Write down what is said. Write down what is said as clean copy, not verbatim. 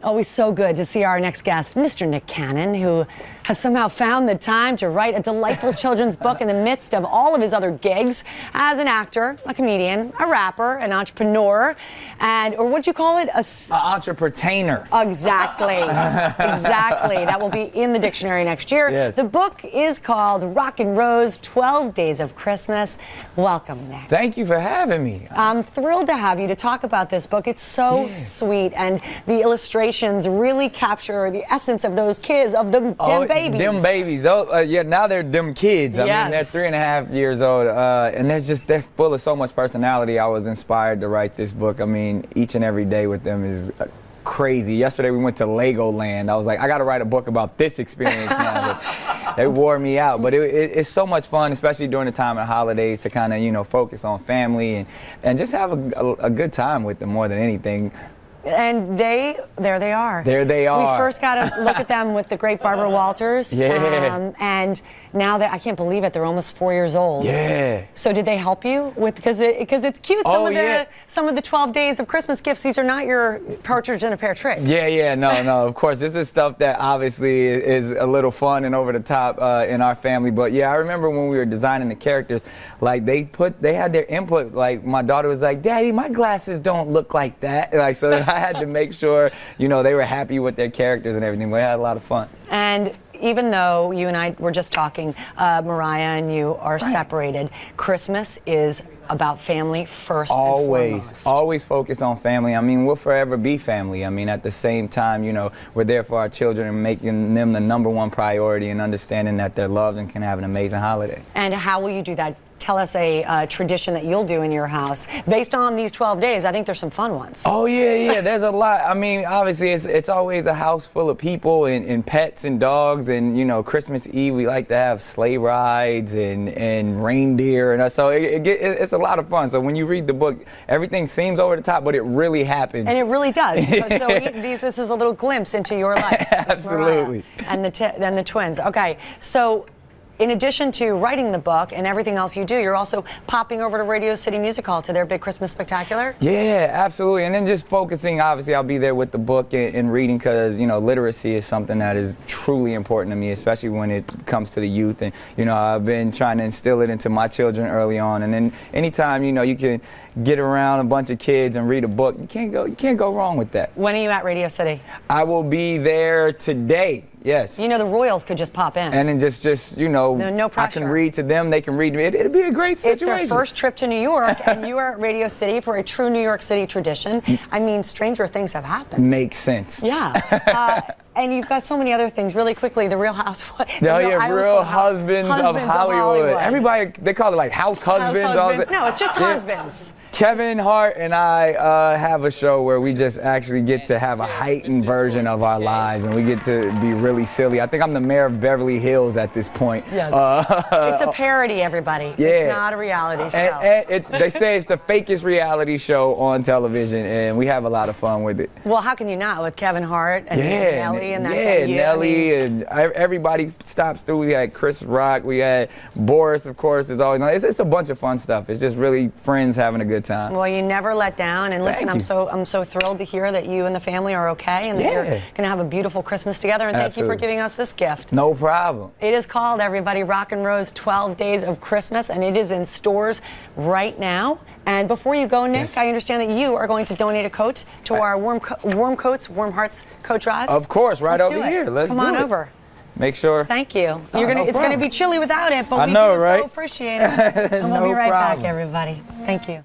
Always so good to see our next guest, Mr. Nick Cannon, who has somehow found the time to write a delightful children's book in the midst of all of his other gigs as an actor, a comedian, a rapper, an entrepreneur, and, or what'd you call it? An entrepreneur. Exactly. Exactly. That will be in the dictionary next year. Yes. The book is called Rock and Rose, 12 Days of Christmas. Welcome, Nick. Thank you for having me. I'm thrilled to have you to talk about this book. It's so sweet, and the illustrations really capture the essence of those kids, of them them babies. Them babies. Yeah, now they're them kids. I mean, they're 3.5 years old, and they're full of so much personality. I was inspired to write this book. I mean, each and every day with them is crazy. Yesterday we went to Legoland. I was like, I got to write a book about this experience now. They wore me out, but it's so much fun, especially during the time of holidays, to kind of, focus on family and just have a good time with them more than anything. And there they are. There they are. We first got to look at them with the great Barbara Walters. Yeah. And now I can't believe it, they're almost 4 years old. Yeah. So did they help you with, because it's cute, some of the 12 days of Christmas gifts, these are not your Partridge in a Pear Tree. Yeah, no, of course, this is stuff that obviously is a little fun and over the top in our family, but yeah, I remember when we were designing the characters, like they had their input, like my daughter was like, Daddy, my glasses don't look like that, like, so I had to make sure, they were happy with their characters and everything. We had a lot of fun. And even though you and I were just talking, Mariah and you are separated, Christmas is about family first and foremost. Always focus on family. I mean, we'll forever be family. I mean, at the same time, we're there for our children and making them the #1 priority and understanding that they're loved and can have an amazing holiday. And how will you do that? Tell us a tradition that you'll do in your house based on these 12 days. I think there's some fun ones. Oh yeah, there's a lot. I mean, obviously it's always a house full of people and pets and dogs, and Christmas Eve we like to have sleigh rides and reindeer, and so it's a lot of fun. So when you read the book, everything seems over the top, but it really happens. And it really does. So this is a little glimpse into your life. Absolutely. And the twins. Okay, so in addition to writing the book and everything else you do, you're also popping over to Radio City Music Hall to their big Christmas spectacular? Yeah, absolutely. And then just focusing, obviously I'll be there with the book and reading, because, literacy is something that is truly important to me, especially when it comes to the youth. And, I've been trying to instill it into my children early on. And then anytime, you can get around a bunch of kids and read a book, you can't go wrong with that. When are you at Radio City? I will be there today. Yes. The Royals could just pop in. And then just no pressure. I can read to them, they can read to me. It'll be a great situation. It's their first trip to New York, and you are at Radio City for a true New York City tradition. I mean, stranger things have happened. Makes sense. Yeah. And you've got so many other things. Really quickly, the Real Housewives. Real Husbands of Hollywood. Everybody, they call it like House Husbands. No, it's just husbands. Kevin Hart and I have a show where we just actually get to have a heightened version of our lives, and we get to be really silly. I think I'm the mayor of Beverly Hills at this point. Yes. It's a parody, everybody. Yeah. It's not a reality show. And they say it's the fakest reality show on television, and we have a lot of fun with it. Well, how can you not, with Kevin Hart and Nelly and that? Nelly and everybody stops through. We had Chris Rock, we had Boris, of course. It's a bunch of fun stuff. It's just really friends having a good time. Well, you never let down. And listen, I'm so thrilled to hear that you and the family are okay, and that you're going to have a beautiful Christmas together. And thank you for giving us this gift. No problem. It is called, everybody, Rock and Rose 12 Days of Christmas, and it is in stores right now. And before you go, Nick, I understand that you are going to donate a coat to our Warm Hearts Coat Drive. Of course, right over here. Let's come on over. Make sure. Thank you. It's going to be chilly without it, but we do so appreciate it. And we'll be right back, everybody. Thank you.